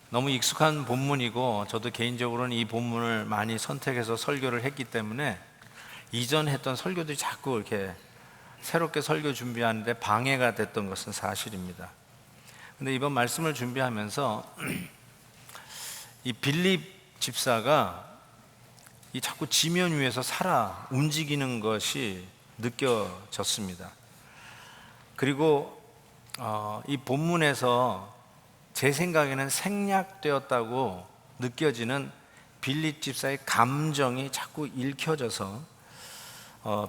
너무 익숙한 본문이고 저도 개인적으로는 이 본문을 많이 선택해서 설교를 했기 때문에 이전 했던 설교들이 자꾸 이렇게 새롭게 설교 준비하는데 방해가 됐던 것은 사실입니다. 근데 이번 말씀을 준비하면서 이 빌립 집사가 이 자꾸 지면 위에서 살아 움직이는 것이 느껴졌습니다. 그리고 이 본문에서 제 생각에는 생략되었다고 느껴지는 빌립 집사의 감정이 자꾸 읽혀져서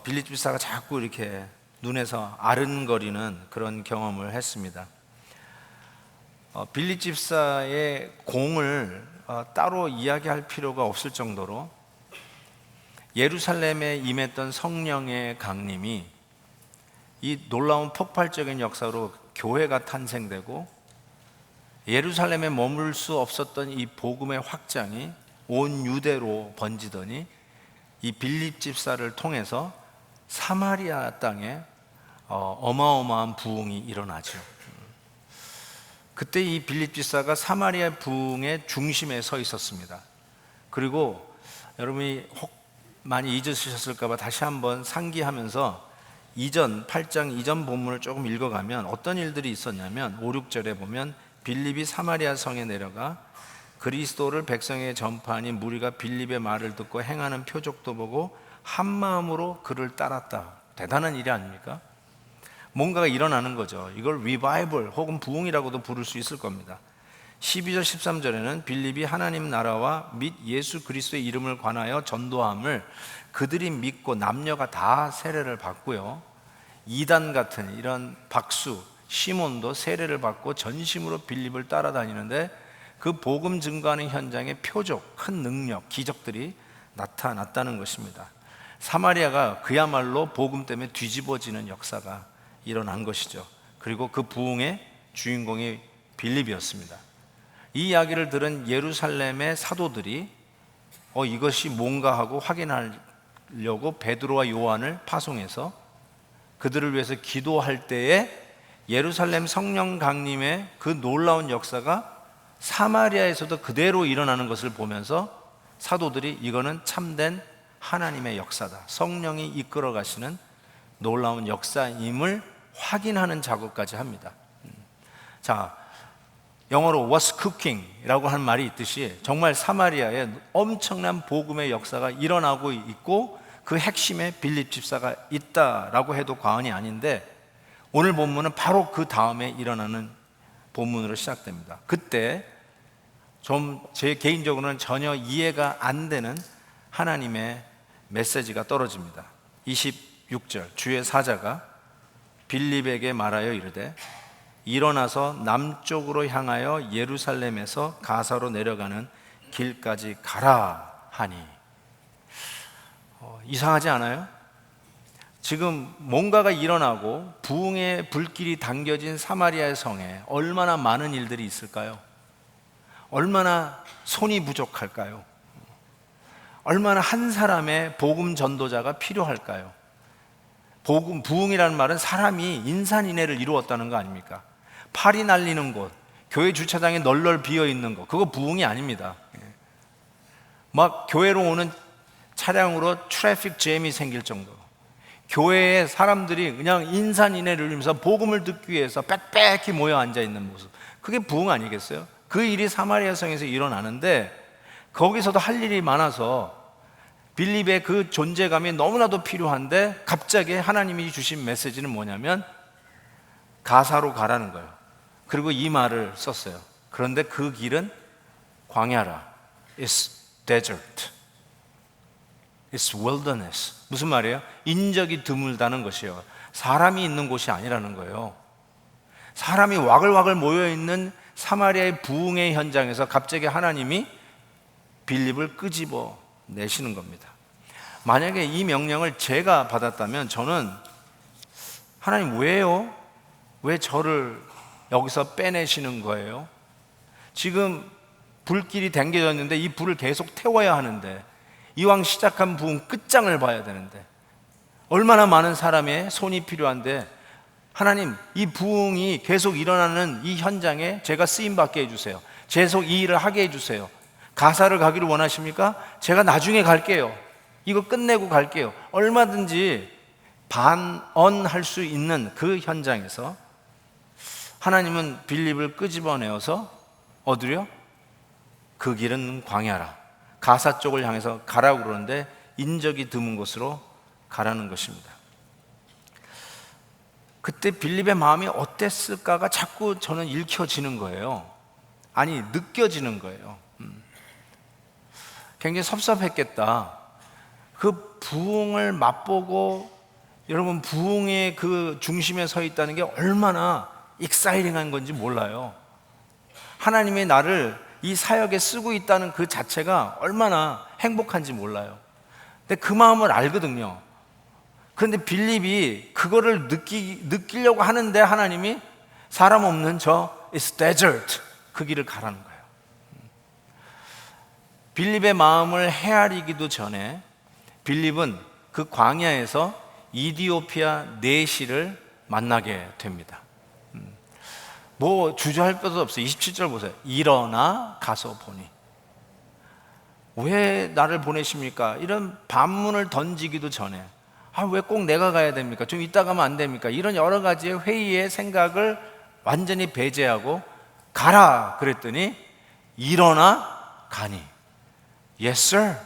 빌립 집사가 자꾸 이렇게 눈에서 아른거리는 그런 경험을 했습니다. 빌립 집사의 공을 따로 이야기할 필요가 없을 정도로 예루살렘에 임했던 성령의 강림이 이 놀라운 폭발적인 역사로 교회가 탄생되고 예루살렘에 머물 수 없었던 이 복음의 확장이 온 유대로 번지더니 이 빌립 집사를 통해서 사마리아 땅에 어마어마한 부흥이 일어나죠. 그때 이 빌립 집사가 사마리아 부흥의 중심에 서 있었습니다. 그리고 여러분이 혹 많이 잊으셨을까 봐 다시 한번 상기하면서 8장 이전 본문을 조금 읽어가면 어떤 일들이 있었냐면 5, 6절에 보면 빌립이 사마리아 성에 내려가 그리스도를 백성에게 전파하니 무리가 빌립의 말을 듣고 행하는 표적도 보고 한 마음으로 그를 따랐다. 대단한 일이 아닙니까? 뭔가가 일어나는 거죠. 이걸 리바이벌 혹은 부흥이라고도 부를 수 있을 겁니다. 12절 13절에는 빌립이 하나님 나라와 및 예수 그리스도의 이름을 관하여 전도함을 그들이 믿고 남녀가 다 세례를 받고요, 이단 같은 이런 박수 시몬도 세례를 받고 전심으로 빌립을 따라다니는데 그 복음 증거하는 현장에 표적, 큰 능력, 기적들이 나타났다는 것입니다. 사마리아가 그야말로 복음 때문에 뒤집어지는 역사가 일어난 것이죠. 그리고 그 부흥의 주인공이 빌립이었습니다. 이 이야기를 들은 예루살렘의 사도들이 이것이 뭔가 하고 확인하려고 베드로와 요한을 파송해서 그들을 위해서 기도할 때에 예루살렘 성령 강림의 그 놀라운 역사가 사마리아에서도 그대로 일어나는 것을 보면서 사도들이 이거는 참된 하나님의 역사다, 성령이 이끌어 가시는 놀라운 역사임을 확인하는 작업까지 합니다. 자, 영어로 what's cooking 라고 하는 말이 있듯이 정말 사마리아에 엄청난 복음의 역사가 일어나고 있고 그 핵심에 빌립 집사가 있다라고 해도 과언이 아닌데, 오늘 본문은 바로 그 다음에 일어나는 본문으로 시작됩니다. 그때 좀 제 개인적으로는 전혀 이해가 안 되는 하나님의 메시지가 떨어집니다. 26절, 주의 사자가 빌립에게 말하여 이르되 일어나서 남쪽으로 향하여 예루살렘에서 가사로 내려가는 길까지 가라 하니. 이상하지 않아요? 지금 뭔가가 일어나고 부흥의 불길이 당겨진 사마리아의 성에 얼마나 많은 일들이 있을까요? 얼마나 손이 부족할까요? 얼마나 한 사람의 복음 전도자가 필요할까요? 부흥이라는 말은 사람이 인산인해를 이루었다는 거 아닙니까? 팔이 날리는 곳, 교회 주차장에 널널 비어 있는 것, 그거 부흥이 아닙니다. 막 교회로 오는 차량으로 트래픽 잼이 생길 정도로 교회에 사람들이 그냥 인산인해를 이루면서 복음을 듣기 위해서 빽빽히 모여 앉아 있는 모습, 그게 부흥 아니겠어요? 그 일이 사마리아 성에서 일어나는데 거기서도 할 일이 많아서 빌립의 그 존재감이 너무나도 필요한데 갑자기 하나님이 주신 메시지는 뭐냐면 가사로 가라는 거예요. 그리고 이 말을 썼어요. 그런데 그 길은 광야라. It's desert. It's wilderness. 무슨 말이에요? 인적이 드물다는 것이에요. 사람이 있는 곳이 아니라는 거예요. 사람이 와글와글 모여있는 사마리아의 부흥의 현장에서 갑자기 하나님이 빌립을 끄집어 내시는 겁니다. 만약에 이 명령을 제가 받았다면 저는 하나님 왜요? 왜 저를 여기서 빼내시는 거예요? 지금 불길이 당겨졌는데 이 불을 계속 태워야 하는데, 이왕 시작한 부흥 끝장을 봐야 되는데, 얼마나 많은 사람의 손이 필요한데 하나님, 이 부흥이 계속 일어나는 이 현장에 제가 쓰임받게 해주세요. 계속 이 일을 하게 해주세요. 가사를 가기를 원하십니까? 제가 나중에 갈게요. 이거 끝내고 갈게요. 얼마든지 반언할 수 있는 그 현장에서 하나님은 빌립을 끄집어내어서 어디요? 그 길은 광야라, 가사 쪽을 향해서 가라고 그러는데 인적이 드문 곳으로 가라는 것입니다. 그때 빌립의 마음이 어땠을까가 자꾸 저는 읽혀지는 거예요. 아니, 느껴지는 거예요. 굉장히 섭섭했겠다. 그 부흥을 맛보고, 여러분, 부흥의 그 중심에 서 있다는 게 얼마나 익사이팅한 건지 몰라요. 하나님이 나를 이 사역에 쓰고 있다는 그 자체가 얼마나 행복한지 몰라요. 근데 그 마음을 알거든요. 그런데 빌립이 그거를 느끼려고 하는데 하나님이 사람 없는 저 It's desert, 그 길을 가라는 거예요. 빌립의 마음을 헤아리기도 전에 빌립은 그 광야에서 이디오피아 내시를 만나게 됩니다. 뭐 주저할 것도 없어요. 27절 보세요. 일어나 가서 보니. 왜 나를 보내십니까? 이런 반문을 던지기도 전에 왜 꼭 내가 가야 됩니까? 좀 이따 가면 안 됩니까? 이런 여러 가지의 회의의 생각을 완전히 배제하고 가라 그랬더니 일어나 가니. Yes sir,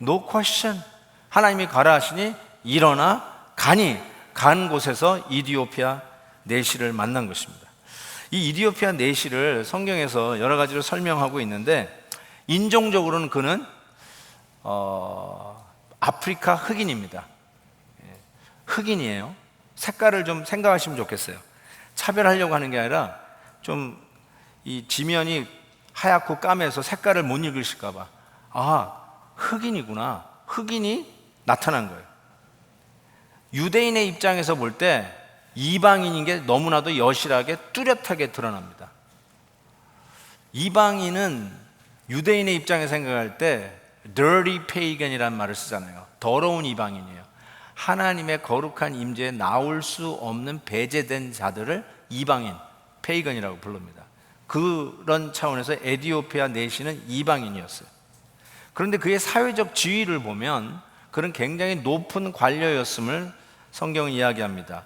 no question. 하나님이 가라 하시니 일어나 가니, 간 곳에서 이디오피아 내시를 만난 것입니다. 이 이디오피아 내시를 성경에서 여러 가지로 설명하고 있는데, 인종적으로는 그는 아프리카 흑인입니다. 흑인이에요. 색깔을 좀 생각하시면 좋겠어요. 차별하려고 하는 게 아니라 좀 이 지면이 하얗고 까매서 색깔을 못 읽으실까 봐, 흑인이구나, 흑인이 나타난 거예요. 유대인의 입장에서 볼 때 이방인인 게 너무나도 여실하게 뚜렷하게 드러납니다. 이방인은 유대인의 입장에서 생각할 때 dirty pagan이라는 말을 쓰잖아요. 더러운 이방인이에요. 하나님의 거룩한 임재에 나올 수 없는 배제된 자들을 이방인, 페이건이라고 부릅니다. 그런 차원에서 에디오피아 내시는 이방인이었어요. 그런데 그의 사회적 지위를 보면 그는 굉장히 높은 관료였음을 성경은 이야기합니다.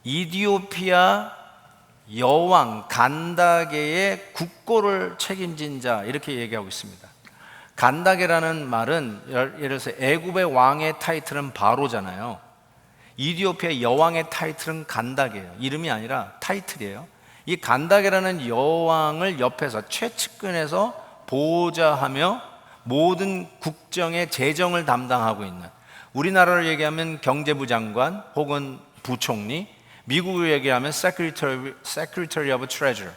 이디오피아 여왕 간다게의 국고를 책임진 자, 이렇게 얘기하고 있습니다. 간다게라는 말은 예를 들어서 애굽의 왕의 타이틀은 바로잖아요. 이디오피아 여왕의 타이틀은 간다게예요. 이름이 아니라 타이틀이에요. 이 간다게라는 여왕을 옆에서 최측근에서 보호자하며 모든 국정의 재정을 담당하고 있는, 우리나라로 얘기하면 경제부 장관 혹은 부총리, 미국으로 얘기하면 Secretary of Treasury,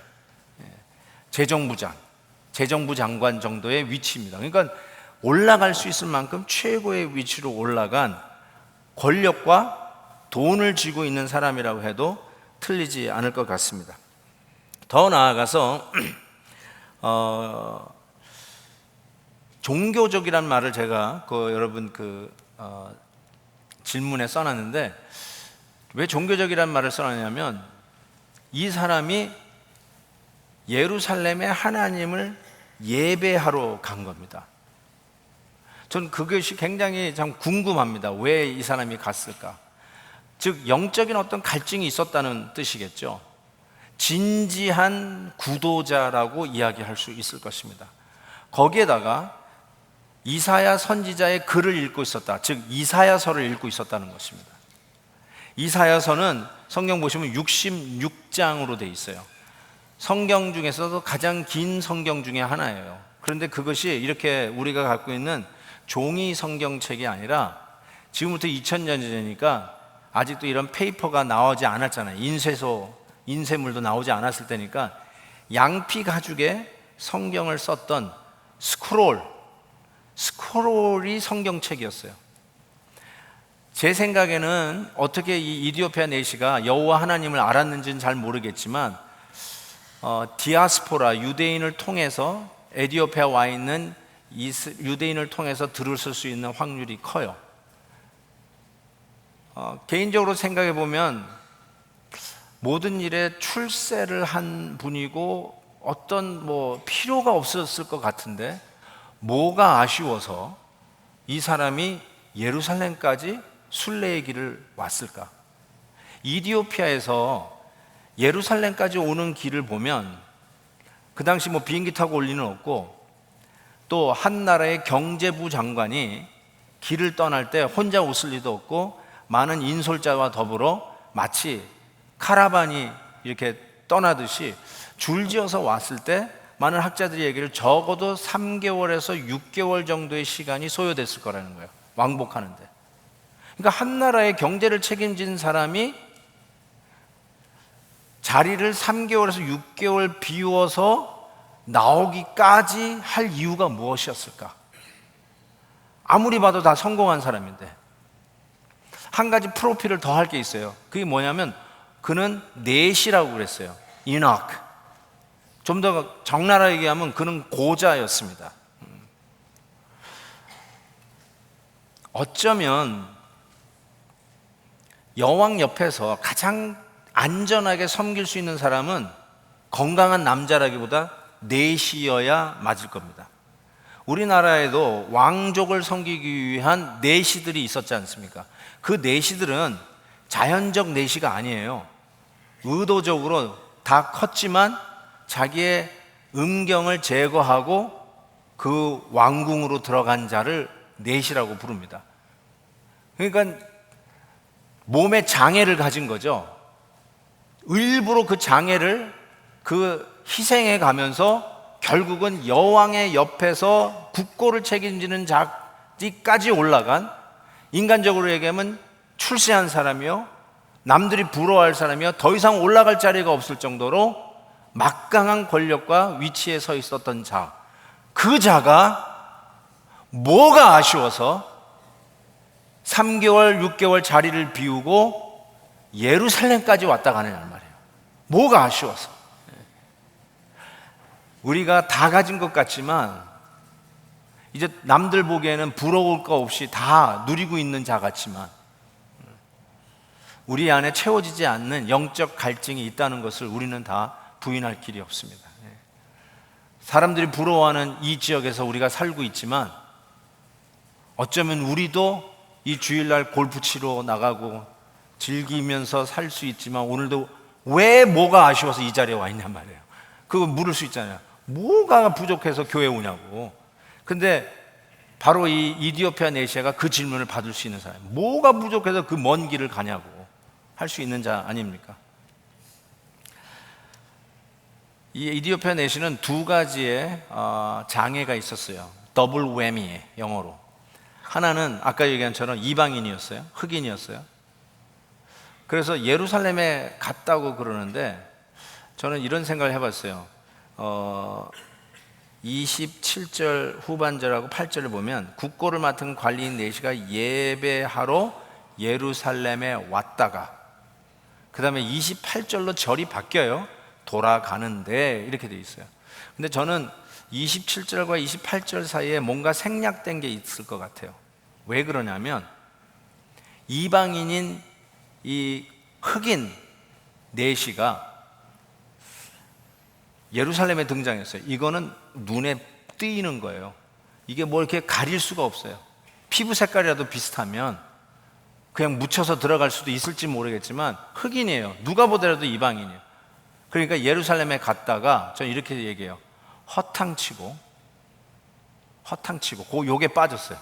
재정부 장관 정도의 위치입니다. 그러니까 올라갈 수 있을 만큼 최고의 위치로 올라간 권력과 돈을 쥐고 있는 사람이라고 해도 틀리지 않을 것 같습니다. 더 나아가서 종교적이란 말을 제가 여러분 질문에 써놨는데, 왜 종교적이란 말을 써놨냐면 이 사람이 예루살렘에 하나님을 예배하러 간 겁니다. 전 그것이 굉장히 참 궁금합니다. 왜 이 사람이 갔을까? 즉 영적인 어떤 갈증이 있었다는 뜻이겠죠. 진지한 구도자라고 이야기할 수 있을 것입니다. 거기에다가 이사야 선지자의 글을 읽고 있었다. 즉 이사야서를 읽고 있었다는 것입니다. 이사야서는 성경 보시면 66장으로 되어 있어요. 성경 중에서도 가장 긴 성경 중에 하나예요. 그런데 그것이 이렇게 우리가 갖고 있는 종이 성경책이 아니라 지금부터 2000년 전이니까 아직도 이런 페이퍼가 나오지 않았잖아요. 인쇄물도 나오지 않았을 때니까 양피 가죽에 성경을 썼던 스크롤이 성경책이었어요. 제 생각에는 어떻게 이 이디오피아 내시가 여호와 하나님을 알았는지는 잘 모르겠지만 디아스포라, 유대인을 통해서 에디오피아 와 있는 유대인을 통해서 들었을 수 있는 확률이 커요. 개인적으로 생각해 보면 모든 일에 출세를 한 분이고 어떤 필요가 없었을 것 같은데 뭐가 아쉬워서 이 사람이 예루살렘까지 순례의 길을 왔을까? 이디오피아에서 예루살렘까지 오는 길을 보면 그 당시 비행기 타고 올 리는 없고, 또 한 나라의 경제부 장관이 길을 떠날 때 혼자 웃을 리도 없고, 많은 인솔자와 더불어 마치 카라반이 이렇게 떠나듯이 줄지어서 왔을 때 많은 학자들이 얘기를 적어도 3개월에서 6개월 정도의 시간이 소요됐을 거라는 거예요, 왕복하는데. 그러니까 한 나라의 경제를 책임진 사람이 자리를 3개월에서 6개월 비워서 나오기까지 할 이유가 무엇이었을까? 아무리 봐도 다 성공한 사람인데. 한 가지 프로필을 더 할 게 있어요. 그게 뭐냐면 그는 넷이라고 그랬어요. 이녹. 좀 더 적나라하게 얘기하면 그는 고자였습니다. 어쩌면 여왕 옆에서 가장 안전하게 섬길 수 있는 사람은 건강한 남자라기보다 내시여야 맞을 겁니다. 우리나라에도 왕족을 섬기기 위한 내시들이 있었지 않습니까? 그 내시들은 자연적 내시가 아니에요. 의도적으로 다 컸지만 자기의 음경을 제거하고 그 왕궁으로 들어간 자를 내시라고 부릅니다. 그러니까 몸에 장애를 가진 거죠. 일부러 그 장애를 희생해 가면서 결국은 여왕의 옆에서 국고를 책임지는 자리까지 올라간, 인간적으로 얘기하면 출세한 사람이요, 남들이 부러워할 사람이요, 더 이상 올라갈 자리가 없을 정도로 막강한 권력과 위치에 서 있었던 자, 그 자가 뭐가 아쉬워서 3개월, 6개월 자리를 비우고 예루살렘까지 왔다 가느냐는 말이에요. 뭐가 아쉬워서. 우리가 다 가진 것 같지만 이제 남들 보기에는 부러울 거 없이 다 누리고 있는 자 같지만 우리 안에 채워지지 않는 영적 갈증이 있다는 것을 우리는 다 부인할 길이 없습니다. 사람들이 부러워하는 이 지역에서 우리가 살고 있지만 어쩌면 우리도 이 주일날 골프 치러 나가고 즐기면서 살 수 있지만 오늘도 왜 뭐가 아쉬워서 이 자리에 와 있냔 말이에요. 그거 물을 수 있잖아요. 뭐가 부족해서 교회 오냐고. 근데 바로 이 이디오피아 내시아가 그 질문을 받을 수 있는 사람, 뭐가 부족해서 그 먼 길을 가냐고 할 수 있는 자 아닙니까? 이 이디오피아 내시는 두 가지의 장애가 있었어요. 더블 웨미에, 영어로. 하나는 아까 얘기한 처럼 이방인이었어요. 흑인이었어요. 그래서 예루살렘에 갔다고 그러는데 저는 이런 생각을 해봤어요. 27절 후반절하고 8절을 보면 국고를 맡은 관리인 내시가 예배하러 예루살렘에 왔다가, 그 다음에 28절로 절이 바뀌어요. 돌아가는데, 이렇게 돼 있어요. 근데 저는 27절과 28절 사이에 뭔가 생략된 게 있을 것 같아요. 왜 그러냐면 이방인인 이 흑인 내시가 예루살렘에 등장했어요. 이거는 눈에 띄는 거예요. 이게 뭐 이렇게 가릴 수가 없어요. 피부 색깔이라도 비슷하면 그냥 묻혀서 들어갈 수도 있을지 모르겠지만 흑인이에요. 누가 보더라도 이방인이에요. 그러니까 예루살렘에 갔다가 저는 이렇게 얘기해요. 허탕치고 그 욕에 빠졌어요.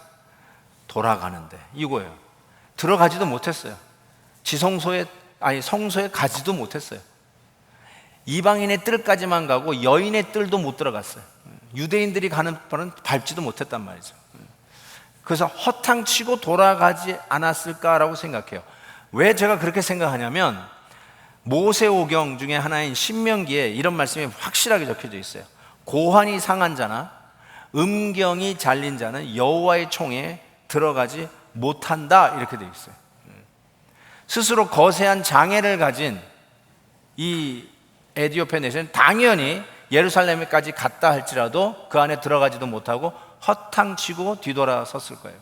돌아가는데 이거예요. 들어가지도 못했어요. 성소에 가지도 못했어요. 이방인의 뜰까지만 가고 여인의 뜰도 못 들어갔어요. 유대인들이 가는 바는 밟지도 못했단 말이죠. 그래서 허탕치고 돌아가지 않았을까라고 생각해요. 왜 제가 그렇게 생각하냐면 모세오경 중에 하나인 신명기에 이런 말씀이 확실하게 적혀져 있어요. 고환이 상한 자나 음경이 잘린 자는 여호와의 총에 들어가지 못한다, 이렇게 되어 있어요. 스스로 거세한 장애를 가진 이 에디오피아 내시는 당연히 예루살렘까지 갔다 할지라도 그 안에 들어가지도 못하고 허탕치고 뒤돌아섰을 거예요.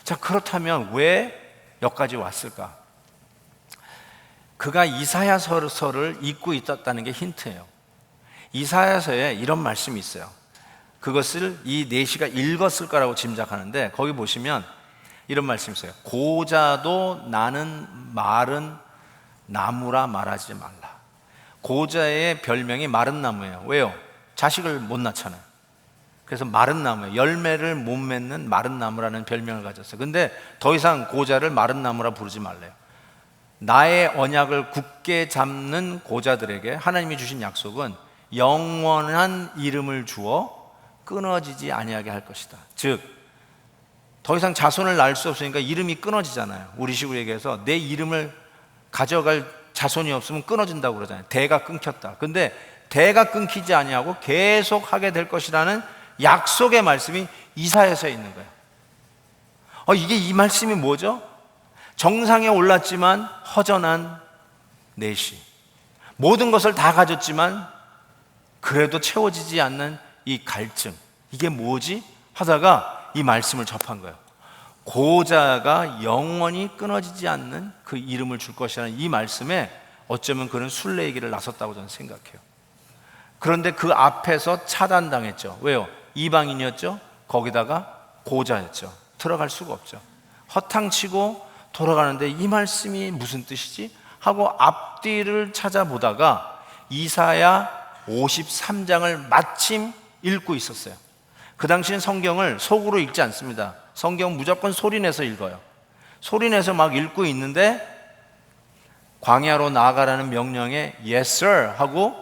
자, 그렇다면 왜 여기까지 왔을까? 그가 이사야서를 읽고 있었다는 게 힌트예요. 이사야서에 이런 말씀이 있어요. 그것을 이 내시가 읽었을 거라고 짐작하는데, 거기 보시면 이런 말씀이 있어요. 고자도 나는 마른 나무라 말하지 말라. 고자의 별명이 마른 나무예요. 왜요? 자식을 못 낳잖아요. 그래서 마른 나무예요. 열매를 못 맺는 마른 나무라는 별명을 가졌어요. 근데 더 이상 고자를 마른 나무라 부르지 말래요. 나의 언약을 굳게 잡는 고자들에게 하나님이 주신 약속은 영원한 이름을 주어 끊어지지 아니하게 할 것이다. 즉, 더 이상 자손을 낳을 수 없으니까 이름이 끊어지잖아요. 우리식으로 얘기해서 내 이름을 가져갈 자손이 없으면 끊어진다고 그러잖아요. 대가 끊겼다. 근데 대가 끊기지 아니하고 계속 하게 될 것이라는 약속의 말씀이 이사야서에 있는 거예요. 이게 이 말씀이 뭐죠? 정상에 올랐지만 허전한 내시, 모든 것을 다 가졌지만 그래도 채워지지 않는 이 갈증, 이게 뭐지? 하다가 이 말씀을 접한 거예요. 고자가 영원히 끊어지지 않는 그 이름을 줄 것이라는 이 말씀에 어쩌면 그는 순례의길을 나섰다고 저는 생각해요. 그런데 그 앞에서 차단당했죠. 왜요? 이방인이었죠. 거기다가 고자였죠. 들어갈 수가 없죠. 허탕치고 돌아가는데 이 말씀이 무슨 뜻이지? 하고 앞뒤를 찾아보다가 이사야 53장을 마침 읽고 있었어요. 그 당시엔 성경을 속으로 읽지 않습니다. 성경 무조건 소리내서 읽어요. 소리내서 막 읽고 있는데 광야로 나아가라는 명령에 Yes sir 하고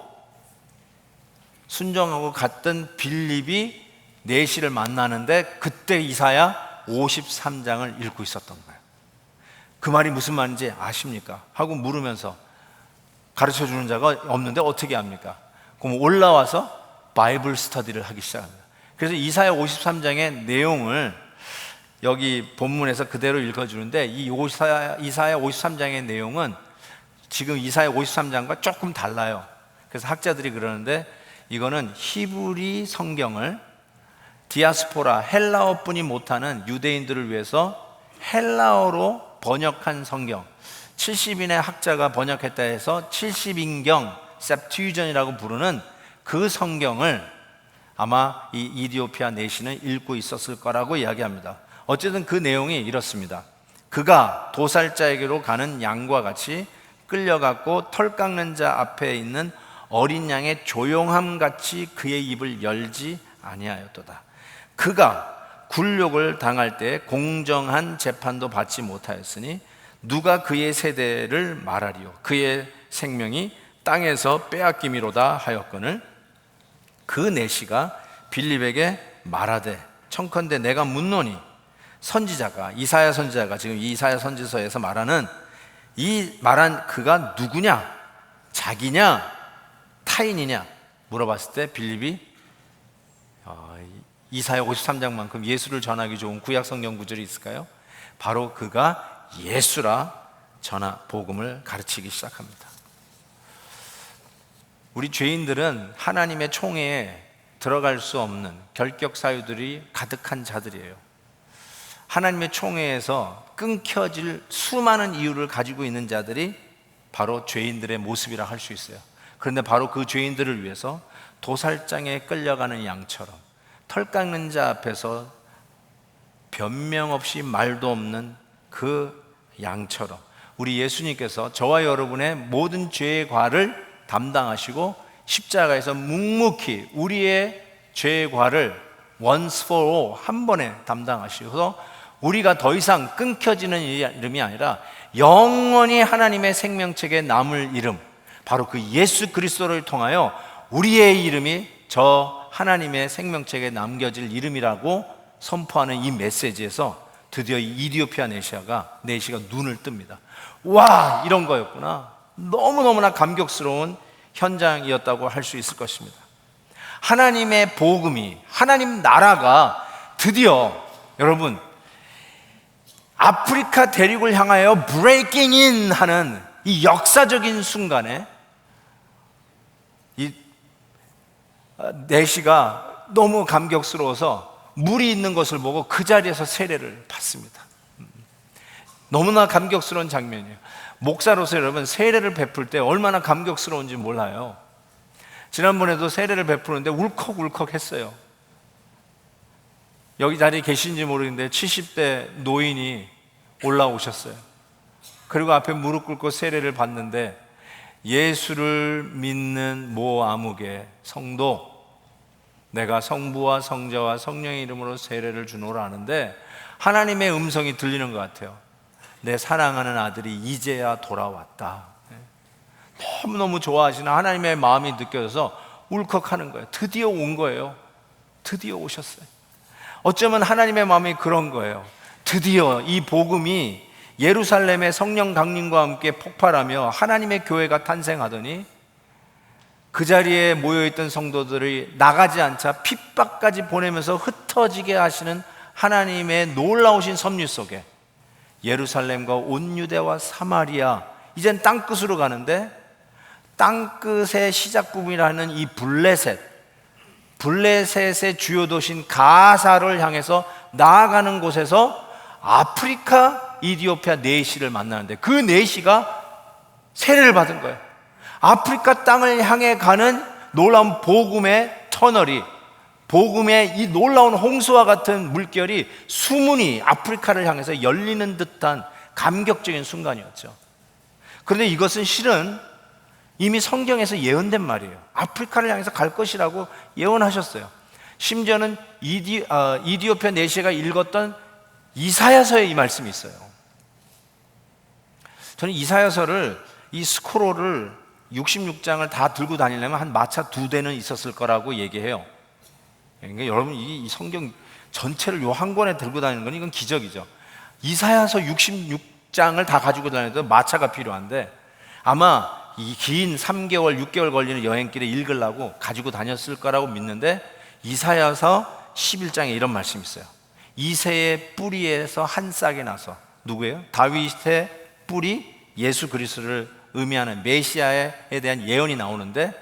순종하고 갔던 빌립이 내시를 만나는데 그때 이사야 53장을 읽고 있었던 거예요. 그 말이 무슨 말인지 아십니까? 하고 물으면서 가르쳐주는 자가 없는데 어떻게 합니까? 그럼 올라와서 바이블 스터디를 하기 시작합니다. 그래서 이사야 53장의 내용을 여기 본문에서 그대로 읽어주는데 이 이사야 53장의 내용은 지금 이사야 53장과 조금 달라요. 그래서 학자들이 그러는데 이거는 히브리 성경을 디아스포라 헬라어뿐이 못하는 유대인들을 위해서 헬라어로 번역한 성경, 70인의 학자가 번역했다 해서 70인경 셉튜전이라고 부르는 그 성경을 아마 이 이디오피아 내시는 읽고 있었을 거라고 이야기합니다. 어쨌든 그 내용이 이렇습니다. 그가 도살자에게로 가는 양과 같이 끌려갔고 털 깎는 자 앞에 있는 어린 양의 조용함 같이 그의 입을 열지 아니하였도다. 그가 굴욕을 당할 때 공정한 재판도 받지 못하였으니 누가 그의 세대를 말하리요? 그의 생명이 땅에서 빼앗김이로다 하였거늘 그 내시가 빌립에게 말하되 청컨대 내가 묻노니 선지자가 이사야 선지자가 지금 이사야 선지서에서 말하는 이 말한 그가 누구냐? 자기냐? 타인이냐? 물어봤을 때 빌립이 이사야 53장만큼 예수를 전하기 좋은 구약 성경 구절이 있을까요? 바로 그가 예수라 복음을 가르치기 시작합니다. 우리 죄인들은 하나님의 총회에 들어갈 수 없는 결격 사유들이 가득한 자들이에요. 하나님의 총회에서 끊겨질 수많은 이유를 가지고 있는 자들이 바로 죄인들의 모습이라 할 수 있어요. 그런데 바로 그 죄인들을 위해서 도살장에 끌려가는 양처럼 털 깎는 자 앞에서 변명 없이 말도 없는 그 양처럼 우리 예수님께서 저와 여러분의 모든 죄의 과를 담당하시고 십자가에서 묵묵히 우리의 죄의 과를 once for all 한 번에 담당하시고서 우리가 더 이상 끊겨지는 이름이 아니라 영원히 하나님의 생명책에 남을 이름, 바로 그 예수 그리스도를 통하여 우리의 이름이 저 하나님의 생명책에 남겨질 이름이라고 선포하는 이 메시지에서 드디어 이 이디오피아 내시가 눈을 뜹니다. 와, 이런 거였구나. 너무너무나 감격스러운 현장이었다고 할 수 있을 것입니다. 하나님의 복음이, 하나님 나라가 드디어 여러분 아프리카 대륙을 향하여 브레이킹 인 하는 이 역사적인 순간에 이 내시가 너무 감격스러워서 물이 있는 것을 보고 그 자리에서 세례를 받습니다. 너무나 감격스러운 장면이에요. 목사로서 여러분, 세례를 베풀 때 얼마나 감격스러운지 몰라요. 지난번에도 세례를 베푸는데 울컥울컥 했어요. 여기 자리에 계신지 모르겠는데 70대 노인이 올라오셨어요. 그리고 앞에 무릎 꿇고 세례를 받는데, 예수를 믿는 모 아무개 성도, 내가 성부와 성자와 성령의 이름으로 세례를 주노라 하는데, 하나님의 음성이 들리는 것 같아요. 내 사랑하는 아들이 이제야 돌아왔다. 너무너무 좋아하시는 하나님의 마음이 느껴져서 울컥하는 거예요. 드디어 온 거예요. 드디어 오셨어요. 어쩌면 하나님의 마음이 그런 거예요. 드디어 이 복음이 예루살렘의 성령 강림과 함께 폭발하며 하나님의 교회가 탄생하더니, 그 자리에 모여있던 성도들이 나가지 않자 핍박까지 보내면서 흩어지게 하시는 하나님의 놀라우신 섭리 속에 예루살렘과 온 유대와 사마리아, 이젠 땅끝으로 가는데, 땅끝의 시작 부분이라는 이 블레셋의 주요 도시인 가사를 향해서 나아가는 곳에서 아프리카 이디오피아 네시를 만나는데, 그 네시가 세례를 받은 거예요. 아프리카 땅을 향해 가는 놀라운 복음의 터널이, 복음의 이 놀라운 홍수와 같은 물결이, 수문이 아프리카를 향해서 열리는 듯한 감격적인 순간이었죠. 그런데 이것은 실은 이미 성경에서 예언된 말이에요. 아프리카를 향해서 갈 것이라고 예언하셨어요. 심지어는 이디오피아 네시가 읽었던 이사야서에 이 말씀이 있어요. 저는 이사야서를, 이 스크롤을 66장을 다 들고 다니려면 한 마차 2대는 있었을 거라고 얘기해요. 그러니까 여러분, 이 성경 전체를 요 한 권에 들고 다니는 건 이건 기적이죠. 이사야서 66장을 다 가지고 다녀도 마차가 필요한데, 아마 이 긴 3개월, 6개월 걸리는 여행길에 읽으려고 가지고 다녔을 거라고 믿는데, 이사야서 11장에 이런 말씀이 있어요. 이새의 뿌리에서 한 싹이 나서, 누구예요? 다윗의 뿌리, 예수 그리스도를 의미하는 메시아에 대한 예언이 나오는데,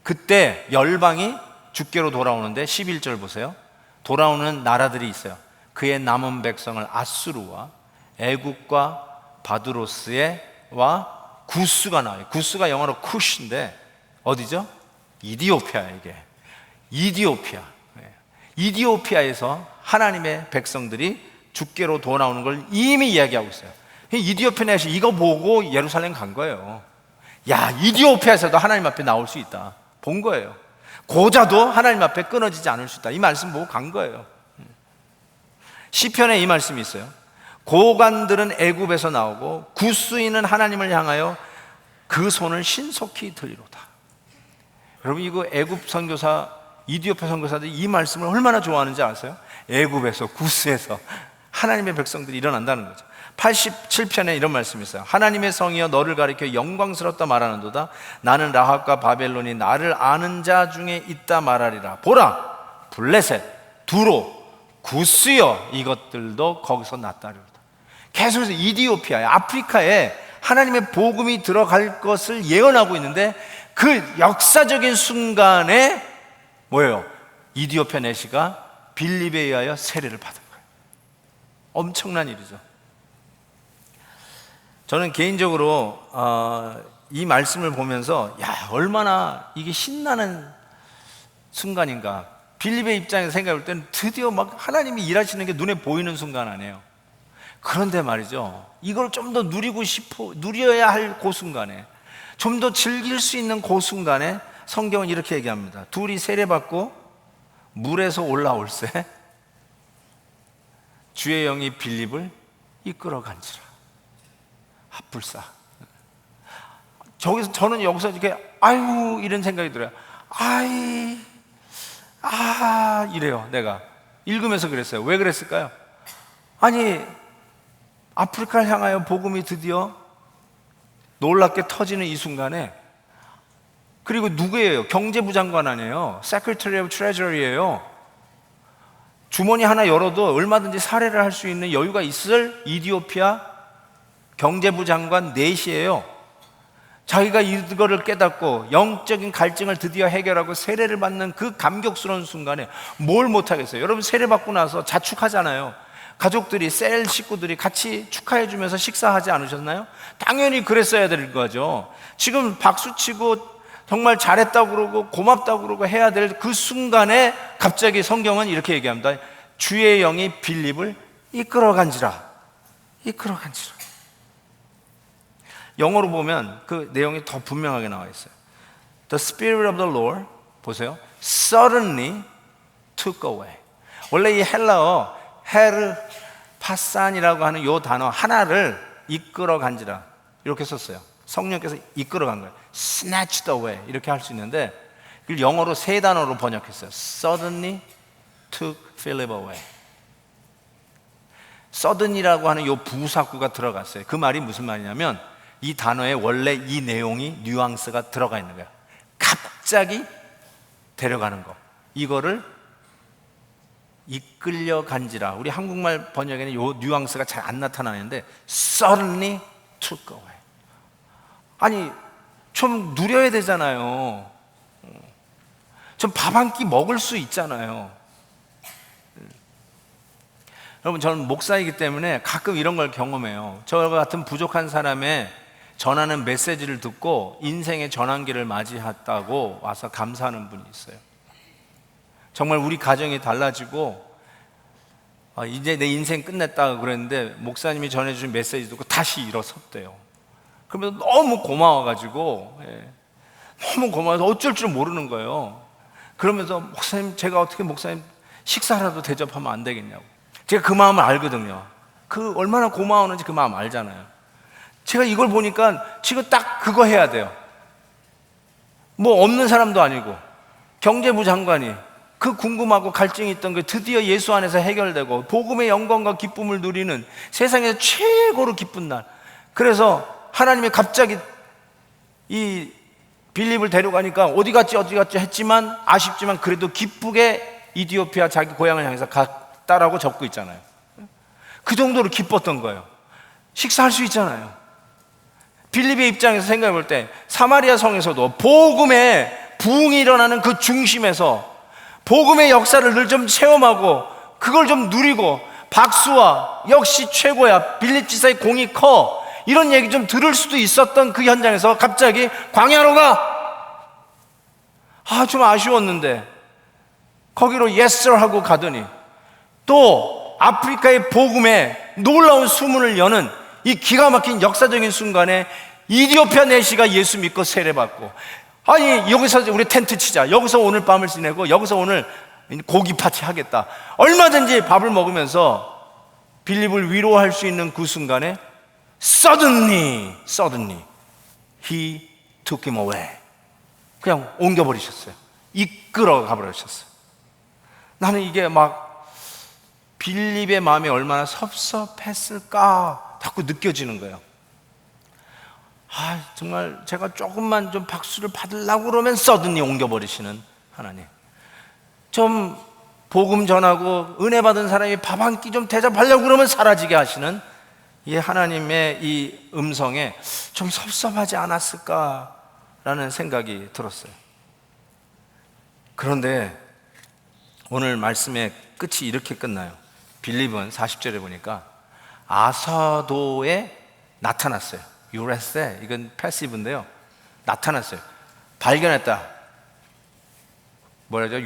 그때 열방이 주께로 돌아오는데 11절 보세요. 돌아오는 나라들이 있어요. 그의 남은 백성을 아수르와 애국과 바드로스와 구스가 나와요. 구스가 영어로 쿠시인데 어디죠? 이디오피아예요. 이게 이디오피아에서 하나님의 백성들이 주께로 돌아오는 걸 이미 이야기하고 있어요. 이디오피아에서 이거 보고 예루살렘 간 거예요. 야, 이디오피아에서도 하나님 앞에 나올 수 있다 본 거예요. 고자도 하나님 앞에 끊어지지 않을 수 있다, 이 말씀 보고 간 거예요. 시편에 이 말씀이 있어요. 고관들은 애굽에서 나오고 구스인은 하나님을 향하여 그 손을 신속히 들리로다. 여러분, 이거 애굽 선교사, 이디오피아 선교사들이 이 말씀을 얼마나 좋아하는지 아세요? 애굽에서, 구스에서 하나님의 백성들이 일어난다는 거죠. 87편에 이런 말씀이 있어요. 하나님의 성이여 너를 가리켜 영광스럽다 말하는도다. 나는 라합과 바벨론이 나를 아는 자 중에 있다 말하리라. 보라, 블레셋, 두로, 구스여, 이것들도 거기서 났다리로다. 계속해서 이디오피아에, 아프리카에 하나님의 복음이 들어갈 것을 예언하고 있는데, 그 역사적인 순간에 뭐예요? 이디오피아 내시가 빌립에 의하여 세례를 받은 거예요. 엄청난 일이죠. 저는 개인적으로 이 말씀을 보면서, 야, 얼마나 이게 신나는 순간인가. 빌립의 입장에서 생각해 볼 때는 드디어 막 하나님이 일하시는 게 눈에 보이는 순간 아니에요. 그런데 말이죠, 이걸 좀 더 누려야 할 그 순간에, 좀 더 즐길 수 있는 그 순간에 성경은 이렇게 얘기합니다. 둘이 세례받고 물에서 올라올새 주의 영이 빌립을 이끌어간지라. 불사. 저는 여기서 이렇게 아유 이런 생각이 들어요. 이래요. 내가 읽으면서 그랬어요. 왜 그랬을까요? 아니, 아프리카를 향하여 복음이 드디어 놀랍게 터지는 이 순간에, 그리고 누구예요? 경제부 장관 아니에요. Secretary of Treasury예요. 주머니 하나 열어도 얼마든지 살해를 할 수 있는 여유가 있을 이디오피아 경제부 장관 넷이에요. 자기가 이거를 깨닫고 영적인 갈증을 드디어 해결하고 세례를 받는 그 감격스러운 순간에 뭘 못하겠어요? 여러분, 세례 받고 나서 자축하잖아요. 가족들이, 셀 식구들이 같이 축하해 주면서 식사하지 않으셨나요? 당연히 그랬어야 될 거죠. 지금 박수치고 정말 잘했다고 그러고 고맙다고 그러고 해야 될 그 순간에 갑자기 성경은 이렇게 얘기합니다. 주의 영이 빌립을 이끌어간지라. 영어로 보면 그 내용이 더 분명하게 나와 있어요. The Spirit of the Lord, 보세요, suddenly took away. 원래 이 헬라어 헤르 파산이라고 하는 이 단어 하나를 이끌어간지라 이렇게 썼어요. 성령께서 이끌어간 거예요. snatched away 이렇게 할 수 있는데 그걸 영어로 세 단어로 번역했어요. Suddenly took Philip away. sudden이라고 하는 이 부사구가 들어갔어요. 그 말이 무슨 말이냐면 이 단어에 원래 이 내용이 뉘앙스가 들어가 있는 거예요. 갑자기 데려가는 거, 이거를 이끌려간지라. 우리 한국말 번역에는 이 뉘앙스가 잘 안 나타나는데 suddenly took away. 아니 좀 누려야 되잖아요. 좀 밥 한 끼 먹을 수 있잖아요. 여러분, 저는 목사이기 때문에 가끔 이런 걸 경험해요. 저 같은 부족한 사람의 전하는 메시지를 듣고 인생의 전환기를 맞이했다고 와서 감사하는 분이 있어요. 정말 우리 가정이 달라지고 이제 내 인생 끝냈다 그랬는데 목사님이 전해주신 메시지 듣고 다시 일어섰대요. 그러면 너무 고마워가지고, 너무 고마워서 어쩔 줄 모르는 거예요. 그러면서 목사님, 제가 어떻게 목사님 식사라도 대접하면 안 되겠냐고. 제가 그 마음을 알거든요. 그 얼마나 고마웠는지 그 마음 알잖아요. 제가 이걸 보니까 지금 딱 그거 해야 돼요. 뭐 없는 사람도 아니고 경제부 장관이 그 궁금하고 갈증이 있던 게 드디어 예수 안에서 해결되고 복음의 영광과 기쁨을 누리는 세상에서 최고로 기쁜 날. 그래서 하나님이 갑자기 이 빌립을 데려가니까 어디 갔지 했지만 아쉽지만 그래도 기쁘게 이디오피아 자기 고향을 향해서 갔다라고 적고 있잖아요. 그 정도로 기뻤던 거예요. 식사할 수 있잖아요. 빌립의 입장에서 생각해 볼 때 사마리아 성에서도 복음의 부흥이 일어나는 그 중심에서 복음의 역사를 늘 좀 체험하고 그걸 좀 누리고 박수와 역시 최고야, 빌립 지사의 공이 커, 이런 얘기 좀 들을 수도 있었던 그 현장에서 갑자기 광야로 가! 좀 아쉬웠는데 거기로 yes sir 하고 가더니 또 아프리카의 복음에 놀라운 수문을 여는 이 기가 막힌 역사적인 순간에 이디오피아 내시가 예수 믿고 세례받고, 아니 여기서 우리 텐트 치자, 여기서 오늘 밤을 지내고 여기서 오늘 고기 파티 하겠다, 얼마든지 밥을 먹으면서 빌립을 위로할 수 있는 그 순간에 suddenly he took him away. 그냥 옮겨버리셨어요. 이끌어 가버리셨어요. 나는 이게 막 빌립의 마음이 얼마나 섭섭했을까 자꾸 느껴지는 거예요. 정말 제가 조금만 좀 박수를 받으려고 그러면 suddenly 옮겨버리시는 하나님. 좀 복음 전하고 은혜 받은 사람이 밥 한 끼 좀 대접하려고 그러면 사라지게 하시는 이 하나님의 이 음성에 좀 섭섭하지 않았을까라는 생각이 들었어요. 그런데 오늘 말씀의 끝이 이렇게 끝나요. 빌립은 40절에 보니까 아사도에 나타났어요. 유레세, 이건 패시브인데요. 나타났어요. 발견했다. 뭐라죠?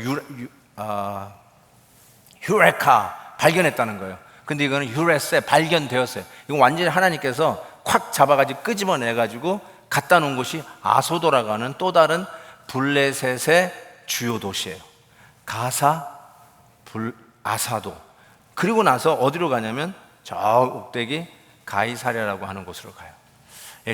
유레카, 발견했다는 거예요. 근데 이거는 유레세, 발견되었어요. 이건 완전히 하나님께서 콱 잡아가지고 끄집어내가지고 갖다 놓은 곳이 아소도라고 하는 또 다른 블레셋의 주요 도시예요. 가사, 아사도. 그리고 나서 어디로 가냐면 저 꼭대기 가이사랴라고 하는 곳으로 가요.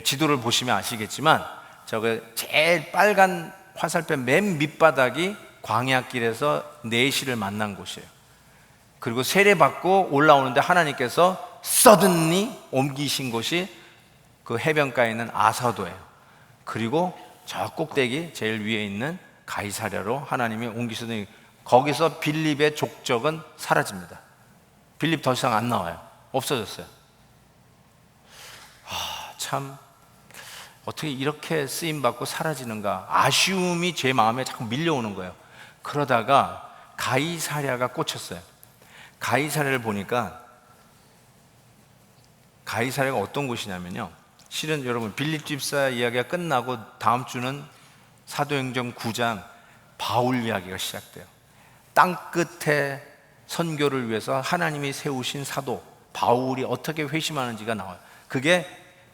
지도를 보시면 아시겠지만 저거 제일 빨간 화살표 맨 밑바닥이 광야길에서 내시를 만난 곳이에요. 그리고 세례받고 올라오는데 하나님께서 suddenly 옮기신 곳이 그 해변가에 있는 아사도예요. 그리고 저 꼭대기 제일 위에 있는 가이사랴로 하나님이 옮기시더니 거기서 빌립의 족적은 사라집니다. 빌립 더 이상 안 나와요. 없어졌어요. 참 어떻게 이렇게 쓰임받고 사라지는가, 아쉬움이 제 마음에 자꾸 밀려오는 거예요. 그러다가 가이사랴가 꽂혔어요. 가이사랴를 보니까 가이사랴가 어떤 곳이냐면요, 실은 여러분 빌립 집사 이야기가 끝나고 다음 주는 사도행전 9장 바울 이야기가 시작돼요. 땅끝에 선교를 위해서 하나님이 세우신 사도 바울이 어떻게 회심하는지가 나와요. 그게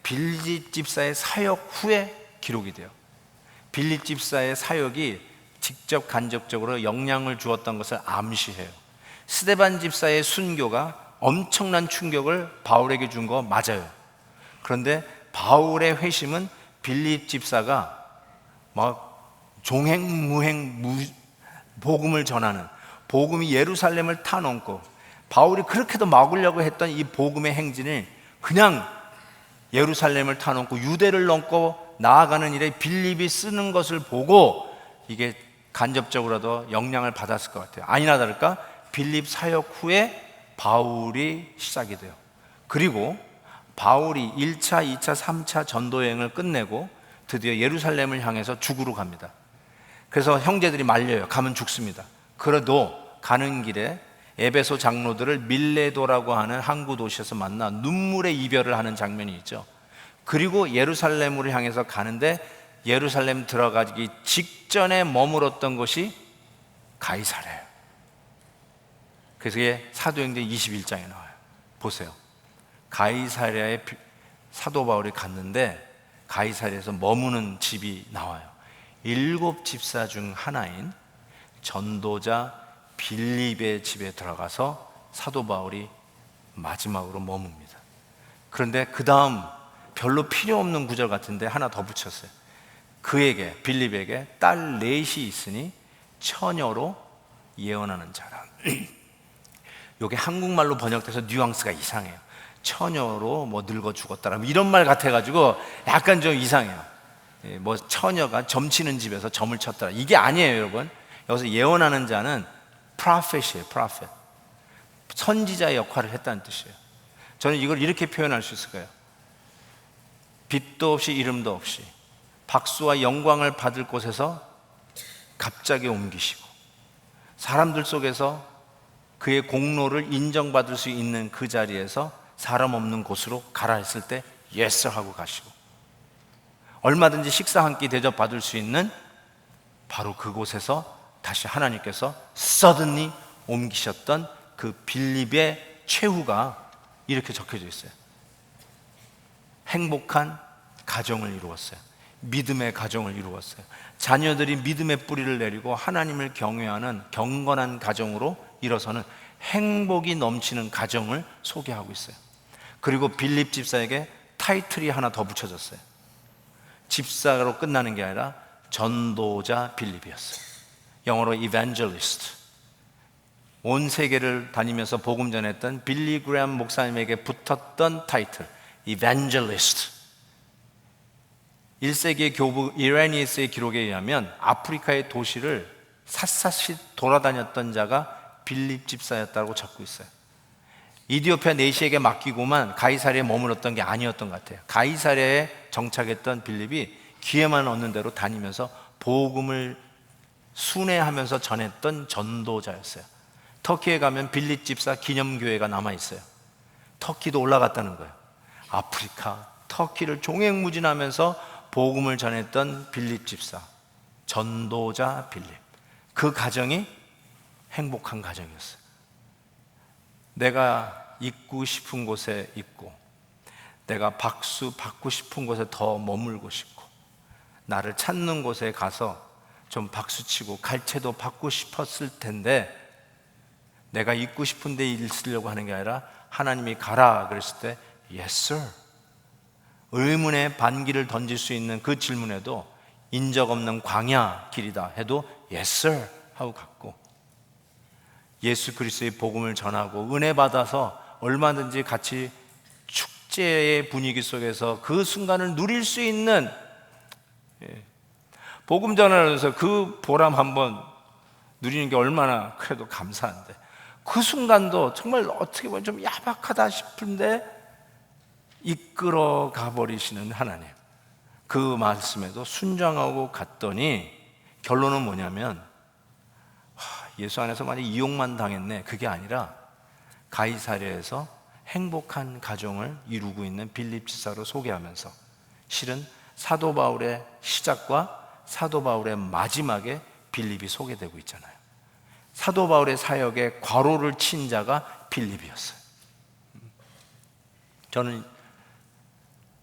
빌립 집사의 사역 후에 기록이 돼요. 빌립 집사의 사역이 직접 간접적으로 영향을 주었던 것을 암시해요. 스데반 집사의 순교가 엄청난 충격을 바울에게 준 거 맞아요. 그런데 바울의 회심은 빌립 집사가 막 종횡무행 복음을 전하는, 복음이 예루살렘을 타넘고 바울이 그렇게도 막으려고 했던 이 복음의 행진을 그냥 예루살렘을 타넘고 유대를 넘고 나아가는 일에 빌립이 쓰는 것을 보고 이게 간접적으로도 영향을 받았을 것 같아요. 아니나 다를까 빌립 사역 후에 바울이 시작이 돼요. 그리고 바울이 1차, 2차, 3차 전도여행을 끝내고 드디어 예루살렘을 향해서 죽으러 갑니다. 그래서 형제들이 말려요. 가면 죽습니다. 그래도 가는 길에 에베소 장로들을 밀레도라고 하는 항구 도시에서 만나 눈물의 이별을 하는 장면이 있죠. 그리고 예루살렘으로 향해서 가는데 예루살렘 들어가기 직전에 머물었던 곳이 가이사랴예요. 그래서 이게 사도행전 21장에 나와요. 보세요. 가이사랴에 사도 바울이 갔는데 가이사랴에서 머무는 집이 나와요. 7 집사 중 하나인 전도자 빌립의 집에 들어가서 사도 바울이 마지막으로 머뭅니다. 그런데 그 다음 별로 필요 없는 구절 같은데 하나 더 붙였어요. 그에게, 빌립에게 딸 넷이 있으니 처녀로 예언하는 자라. 이게 한국말로 번역돼서 뉘앙스가 이상해요. 처녀로 뭐 늙어 죽었다라 이런 말 같아가지고 약간 좀 이상해요. 뭐 처녀가 점치는 집에서 점을 쳤더라 이게 아니에요, 여러분. 여기서 예언하는 자는 프로펫이에요. 프로펫, 선지자의 역할을 했다는 뜻이에요. 저는 이걸 이렇게 표현할 수 있을 거예요. 빛도 없이 이름도 없이 박수와 영광을 받을 곳에서 갑자기 옮기시고 사람들 속에서 그의 공로를 인정받을 수 있는 그 자리에서 사람 없는 곳으로 가라 했을 때 예스 하고 가시고, 얼마든지 식사 한 끼 대접받을 수 있는 바로 그곳에서 다시 하나님께서 suddenly 옮기셨던 그 빌립의 최후가 이렇게 적혀져 있어요. 행복한 가정을 이루었어요. 믿음의 가정을 이루었어요. 자녀들이 믿음의 뿌리를 내리고 하나님을 경외하는 경건한 가정으로 일어서는 행복이 넘치는 가정을 소개하고 있어요. 그리고 빌립 집사에게 타이틀이 하나 더 붙여졌어요. 집사로 끝나는 게 아니라 전도자 빌립이었어요. 영어로 evangelist. 온 세계를 다니면서 복음 전했던 빌리 그레엄 목사님에게 붙었던 타이틀 evangelist. 1세기의 교부 이레니에스의 기록에 의하면 아프리카의 도시를 샅샅이 돌아다녔던 자가 빌립 집사였다고 적고 있어요. 이디오피아 내시에게 맡기고만 가이사랴에 머물렀던 게 아니었던 것 같아요. 가이사랴에 정착했던 빌립이 기회만 얻는 대로 다니면서 복음을 순회하면서 전했던 전도자였어요. 터키에 가면 빌립 집사 기념교회가 남아있어요. 터키도 올라갔다는 거예요. 아프리카, 터키를 종횡무진하면서 복음을 전했던 빌립 집사, 전도자 빌립. 그 가정이 행복한 가정이었어요. 내가 있고 싶은 곳에 있고, 내가 박수 받고 싶은 곳에 더 머물고 싶고, 나를 찾는 곳에 가서 좀 박수치고 갈채도 받고 싶었을 텐데, 내가 있고 싶은 데 있으려고 하는 게 아니라 하나님이 가라 그랬을 때 Yes sir, 의문의 반기를 던질 수 있는 그 질문에도 인적 없는 광야 길이다 해도 Yes sir 하고 갔고, 예수 그리스도의 복음을 전하고 은혜 받아서 얼마든지 같이 축제의 분위기 속에서 그 순간을 누릴 수 있는, 복음 전하면서 그 보람 한번 누리는 게 얼마나 그래도 감사한데, 그 순간도 정말 어떻게 보면 좀 야박하다 싶은데 이끌어 가버리시는 하나님, 그 말씀에도 순종하고 갔더니 결론은 뭐냐면 예수 안에서 만약 이용만 당했네, 그게 아니라 가이사랴에서 행복한 가정을 이루고 있는 빌립 지사로 소개하면서 실은 사도 바울의 시작과 사도 바울의 마지막에 빌립이 소개되고 있잖아요. 사도 바울의 사역에 괄호를 친 자가 빌립이었어요. 저는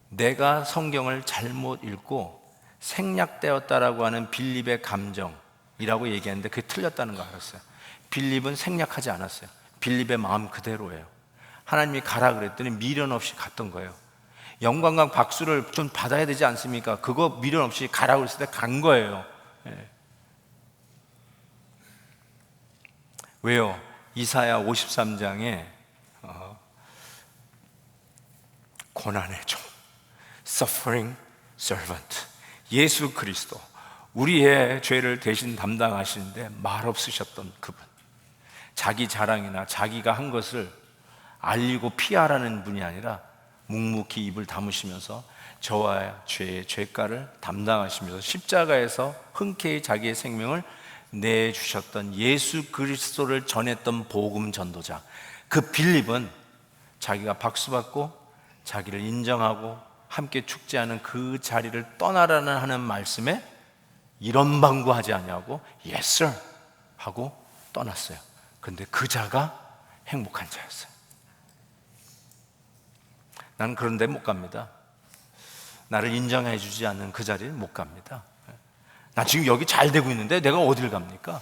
내가 성경을 잘못 읽고 생략되었다라고 하는 빌립의 감정이라고 얘기했는데 그게 틀렸다는 거 알았어요. 빌립은 생략하지 않았어요. 빌립의 마음 그대로예요. 하나님이 가라 그랬더니 미련 없이 갔던 거예요. 영광과 박수를 좀 받아야 되지 않습니까? 그거 미련 없이 가라 그랬을 때 간 거예요. 예. 왜요? 이사야 53장에 고난의 종, suffering servant, 예수 그리스도, 우리의 죄를 대신 담당하시는데 말 없으셨던 그분, 자기 자랑이나 자기가 한 것을 알리고 피하라는 분이 아니라 묵묵히 입을 다무시면서 저와 죄의 죄가를 담당하시면서 십자가에서 흔쾌히 자기의 생명을 내주셨던 예수 그리스도를 전했던 복음 전도자, 그 빌립은 자기가 박수받고 자기를 인정하고 함께 축제하는 그 자리를 떠나라는 하는 말씀에 이런 방구하지 아니하고 Yes sir 하고 떠났어요. 근데 그 자가 행복한 자였어요. 나는 그런 데 못 갑니다. 나를 인정해 주지 않는 그 자리에 못 갑니다. 나 지금 여기 잘 되고 있는데 내가 어딜 갑니까?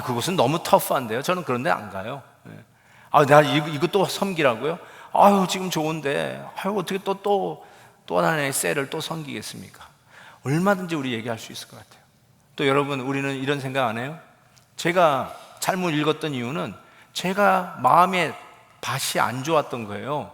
그것은 너무 터프한데요. 저는 그런 데 안 가요. 내가 이거 또 섬기라고요? 지금 좋은데 어떻게 또 하나의 셀을 또 섬기겠습니까? 얼마든지 우리 얘기할 수 있을 것 같아요. 또 여러분, 우리는 이런 생각 안 해요? 제가 잘못 읽었던 이유는 제가 마음에 밭이 안 좋았던 거예요.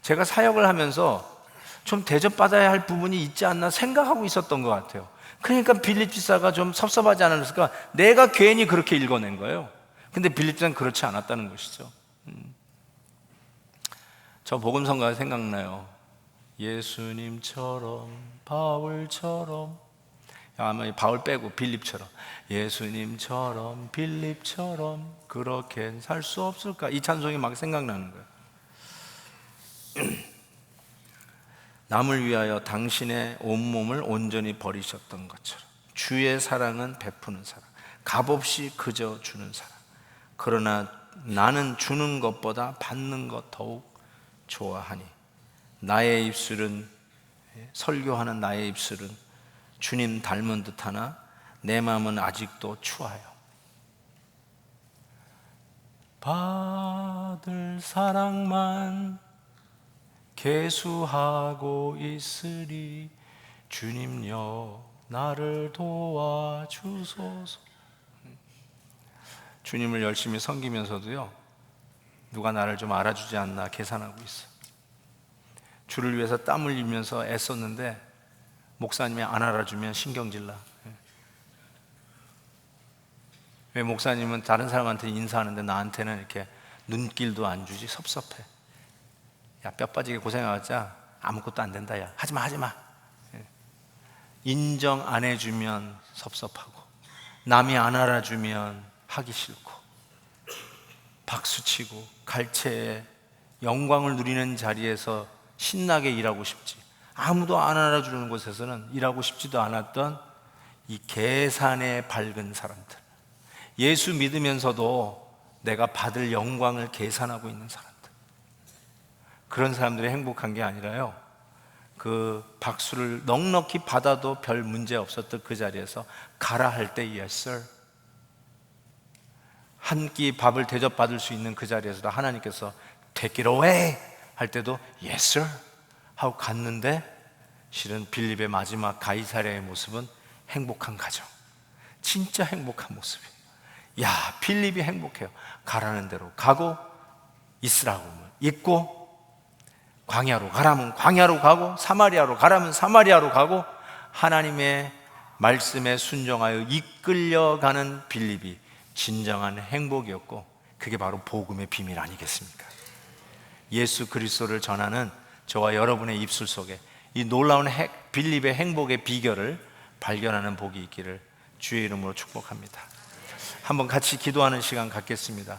제가 사역을 하면서 좀 대접받아야 할 부분이 있지 않나 생각하고 있었던 것 같아요. 그러니까 빌립 지사가 좀 섭섭하지 않았을까? 내가 괜히 그렇게 읽어낸 거예요. 근데 빌립 지사는 그렇지 않았다는 것이죠. 저 복음성가가 생각나요. 예수님처럼, 바울처럼, 아마 바울 빼고 빌립처럼, 예수님처럼 빌립처럼 그렇게 살 수 없을까? 이 찬송이 막 생각나는 거예요. 남을 위하여 당신의 온몸을 온전히 버리셨던 것처럼 주의 사랑은 베푸는 사랑, 값없이 그저 주는 사랑. 그러나 나는 주는 것보다 받는 것 더욱 좋아하니 나의 입술은, 설교하는 나의 입술은 주님 닮은 듯하나 내 마음은 아직도 추하여 받을 사랑만 계수하고 있으리 주님여 나를 도와주소서. 주님을 열심히 섬기면서도요, 누가 나를 좀 알아주지 않나 계산하고 있어. 주를 위해서 땀 흘리면서 애썼는데 목사님이 안 알아주면 신경질 나. 왜 목사님은 다른 사람한테 인사하는데 나한테는 이렇게 눈길도 안 주지? 섭섭해. 야, 뼈 빠지게 고생하자 아무것도 안 된다. 야, 하지마. 인정 안 해주면 섭섭하고, 남이 안 알아주면 하기 싫고, 박수치고 갈채에 영광을 누리는 자리에서 신나게 일하고 싶지, 아무도 안 알아주는 곳에서는 일하고 싶지도 않았던 이 계산에 밝은 사람들, 예수 믿으면서도 내가 받을 영광을 계산하고 있는 사람들, 그런 사람들이 행복한 게 아니라요, 그 박수를 넉넉히 받아도 별 문제 없었던 그 자리에서 가라 할 때 Yes sir, 한 끼 밥을 대접받을 수 있는 그 자리에서도 하나님께서 Take it away 할 때도 Yes sir 하고 갔는데, 실은 빌립의 마지막 가이사랴의 모습은 행복한 가정, 진짜 행복한 모습이에요. 야, 빌립이 행복해요. 가라는 대로 가고, 있으라고 하면 있고, 광야로 가라면 광야로 가고, 사마리아로 가라면 사마리아로 가고, 하나님의 말씀에 순종하여 이끌려가는 빌립이 진정한 행복이었고, 그게 바로 복음의 비밀 아니겠습니까? 예수 그리스도를 전하는 저와 여러분의 입술 속에 이 놀라운 빌립의 행복의 비결을 발견하는 복이 있기를 주의 이름으로 축복합니다. 한번 같이 기도하는 시간 갖겠습니다.